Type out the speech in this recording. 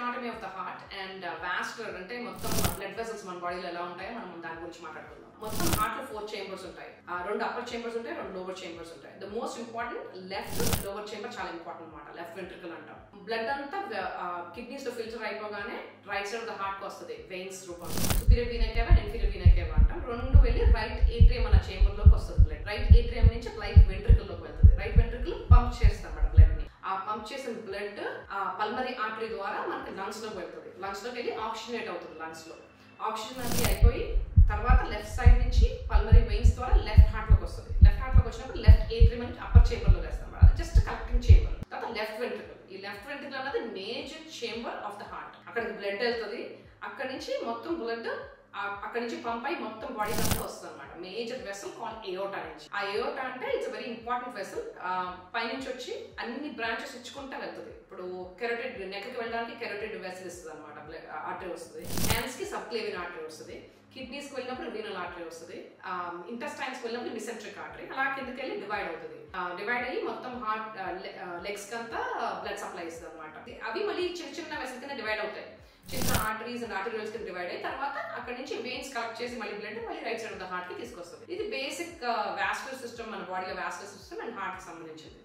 anatomy of the heart and vascular అంటే మొత్తం blood vessels మన బాడీలో ఎలా ఉంటాయో మనం దాని గురించి మాట్లాడుకుందాం. మొత్తం హార్ట్ లో 4 చేంబర్స్ ఉంటాయి. 2 అప్పర్ చేంబర్స్ ఉంటాయి, 2 లోవర్ చేంబర్స్ ఉంటాయి. The most important left lower chamber చాలా ఇంపార్టెంట్ అన్నమాట. లెఫ్ట్ వెంట్రికల్ అంటాం. బ్లడ్ అంతా కిడ్నీస్ లో ఫిల్టర్ అయిపోగానే right side of the heart కి వస్తుంది వెయిన్స్ రూపంలో. Superior vena కేవా and inferior vena కేవా అంటాం. రెండు వెళ్ళి రైట్ ఏట్రియం అన్న చేంబర్ లోకి వస్తుంది బ్లడ్. రైట్ ఏట్రియం నుంచి రైట్ వెంట్రికల్ లోకి వెళ్తుంది. రైట్ వెంట్రికల్ పంప్ చేస్తాం అన్నమాట బ్లడ్ ని. ఆ పంప్ చేసిన బ్లడ్ పల్మరీ ఆర్టరీ ద్వారా మనకి లంగ్స్ లోకి వెళ్తుంది. లంగ్స్ లోకి వెళ్ళి ఆక్సిజనేట్ అవుతుంది. లంగ్స్ లో ఆక్సిజన్ అది అయిపోయి తర్వాత లెఫ్ట్ సైడ్ నుంచి పల్మరీ వెయిన్స్ ద్వారా లెఫ్ట్ హార్ట్ లోకి వస్తుంది. లెఫ్ట్ హార్ట్ లోకి వచ్చినప్పుడు లెఫ్ట్ ఏట్రియం అని అప్పర్ చేంబర్ లో వేస్తాం. అది జస్ట్ కలెక్టింగ్ చేంబర్. తర్వాత లెఫ్ట్ వెంట్రికల్. ఈ లెఫ్ట్ వెంట్రికల్ అనేది major chamber of the heart. అక్కడికి బ్లడ్ వెళ్తుంది. అక్కడి నుంచి మొత్తం బ్లడ్ అక్కడి నుంచి పంప్ అయి మొత్తం బాడీ అంతా వస్తుంది అనమాట. మేజర్ వెసల్ కాల్ ఎయోటా నుంచి. ఆ ఎయోటా అంటే ఇట్స్ వెరీ ఇంపార్టెంట్ వెసల్. పైనుంచి వచ్చి అన్ని బ్రాంచెస్ ఇచ్చుకుంటా వెళ్తుంది. ఇప్పుడు కెరోటిడ్ నెక్ కి వెళ్ళడానికి కెరోటిడ్ వెసల్ ఇస్తుంది అనమాట. ఆర్టరీ వస్తుంది. హ్యాండ్స్ కి సబ్క్లేవియన్ ఆర్టరీ వస్తుంది. కిడ్నీస్ కి వెళ్ళినప్పుడు రీనల్ ఆర్టరీ వస్తుంది. ఇంటెస్టైన్స్ కి వెళ్ళినప్పుడు మిసెంట్రిక్ ఆర్టరీ. అలా కిందకి వెళ్ళి డివైడ్ అవుతుంది. డివైడ్ అయ్యి మొత్తం హార్ట్ లెగ్స్ కి అంతా బ్లడ్ సప్లై ఇస్తుంది అనమాట. అవి మళ్ళీ చిన్న చిన్న వెసల్ కింద డివైడ్ అవుతాయి. చిన్న ఆర్టరీస్ అండ్ ఆర్టరీస్ కి డివైడ్ అయ్యి తర్వాత అక్కడ నుంచి వెయిన్స్ కలెక్ట్ చేసి మళ్ళీ బ్లడ్ మళ్ళీ right side of the heart కి తీసుకొస్తుంది. ఇది బేసిక్ వాస్కులర్ సిస్టమ్, మన బాడీలో వాస్కులర్ సిస్టమ్ అండ్ హార్ట్ కి సంబంధించింది.